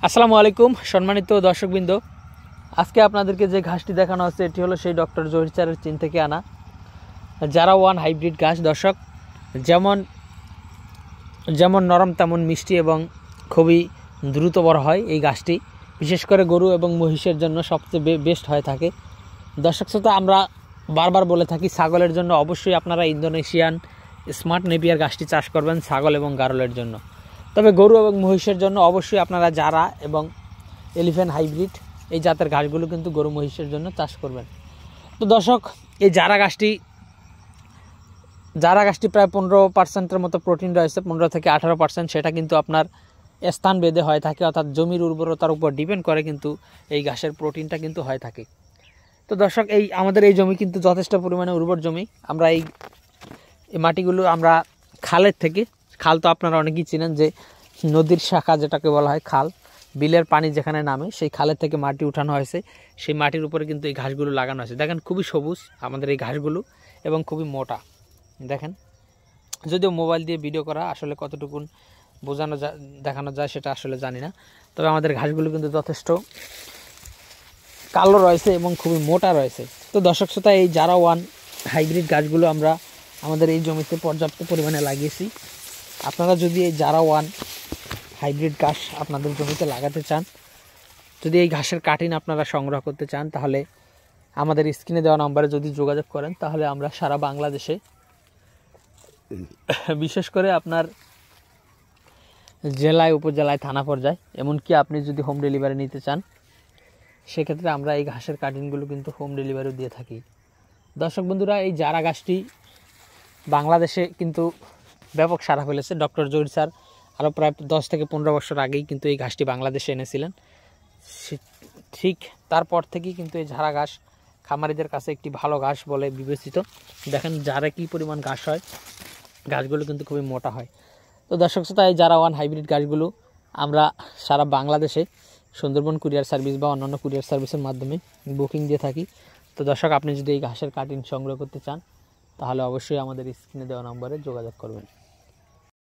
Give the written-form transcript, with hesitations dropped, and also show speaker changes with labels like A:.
A: আসসালামু আলাইকুম সম্মানিত দর্শকবৃন্দ, আজকে আপনাদেরকে যে ঘাসটি দেখানো হচ্ছে এটি হলো সেই ডক্টর জহির স্যারের চীন থেকে আনা জারা ওয়ান হাইব্রিড ঘাস। দর্শক, যেমন যেমন নরম তেমন মিষ্টি এবং খুবই দ্রুত বড় হয় এই ঘাসটি, বিশেষ করে গরু এবং মহিষের জন্য সবচেয়ে বেস্ট হয়ে থাকে। দর্শক শ্রোতা, আমরা বারবার বলে থাকি ছাগলের জন্য অবশ্যই আপনারা ইন্দোনেশিয়ান স্মার্ট নেপিয়ার ঘাসটি চাষ করবেন ছাগল এবং গারলের জন্য। তবে গরু এবং মহিষের জন্য অবশ্যই আপনারা জারা এবং এলিফ্যান্ট হাইব্রিড এই জাতের ঘাসগুলো কিন্তু গরু মহিষের জন্য চাষ করবেন। তো দর্শক, এই জারা ঘাসটি প্রায় 15% মতো প্রোটিন রয়েছে, 15 থেকে 18%। সেটা কিন্তু আপনার স্থান ভেদে হয়ে থাকে, অর্থাৎ জমির উর্বরতার উপর ডিপেন্ড করে কিন্তু এই ঘাসের প্রোটিনটা কিন্তু হয়ে থাকে। তো দর্শক, আমাদের এই জমি কিন্তু যথেষ্ট পরিমাণে উর্বর জমি। আমরা এই মাটিগুলো আমরা খালের থেকে, খাল তো আপনারা অনেকেই চিনেন যে নদীর শাখা যেটাকে বলা হয় খাল, বিলের পানি যেখানে নামে সেই খালের থেকে মাটি উঠানো হয়েছে, সেই মাটির উপরে কিন্তু এই ঘাসগুলো লাগানো হয়েছে। দেখেন খুবই সবুজ আমাদের এই ঘাসগুলো এবং খুবই মোটা। দেখেন, যদিও মোবাইল দিয়ে ভিডিও করা আসলে কতটুকুন দেখানো যায় সেটা আসলে জানি না, তবে আমাদের ঘাসগুলো কিন্তু যথেষ্ট কালো রয়েছে এবং খুবই মোটা রয়েছে। তো দর্শক শ্রোতা, এই জারা ওয়ান হাইব্রিড গাছগুলো আমরা আমাদের এই জমিতে পর্যাপ্ত পরিমাণে লাগিয়েছি। আপনারা যদি এই জারা ওয়ান হাইব্রিড ঘাস আপনাদের জমিতে লাগাতে চান, যদি এই ঘাসের কাটিং আপনারা সংগ্রহ করতে চান, তাহলে আমাদের স্ক্রিনে দেওয়া নম্বরে যদি যোগাযোগ করেন, তাহলে আমরা সারা বাংলাদেশে, বিশেষ করে আপনার জেলায়, উপজেলায়, থানা পর্যায়ে, এমনকি আপনি যদি হোম ডেলিভারি নিতে চান, সেক্ষেত্রে আমরা এই ঘাসের কাটিংগুলো কিন্তু হোম ডেলিভারিও দিয়ে থাকি। দর্শক বন্ধুরা, এই জারা ঘাসটি বাংলাদেশে কিন্তু ব্যাপক সাড়া ফেলেছে। ডক্টর জহির স্যার আরও প্রায় 10 থেকে 15 বছর আগেই কিন্তু এই ঘাসটি বাংলাদেশে এনেছিলেন। ঠিক তারপর থেকেই কিন্তু এই জারা ঘাস খামারিদের কাছে একটি ভালো ঘাস বলে বিবেচিত। দেখেন জারে কী পরিমাণ ঘাস হয়, ঘাসগুলো কিন্তু খুবই মোটা হয়। তো দর্শক শ্রোতা, এই জারা ওয়ান হাইব্রিড ঘাসগুলো আমরা সারা বাংলাদেশে সুন্দরবন কুরিয়ার সার্ভিস বা অন্যান্য কুরিয়ার সার্ভিসের মাধ্যমে বুকিং দিয়ে থাকি। তো দর্শক, আপনি যদি এই ঘাসের কাটিং সংগ্রহ করতে চান, তাহলে অবশ্যই আমাদের স্ক্রিনে দেওয়া নম্বরে যোগাযোগ করবেন।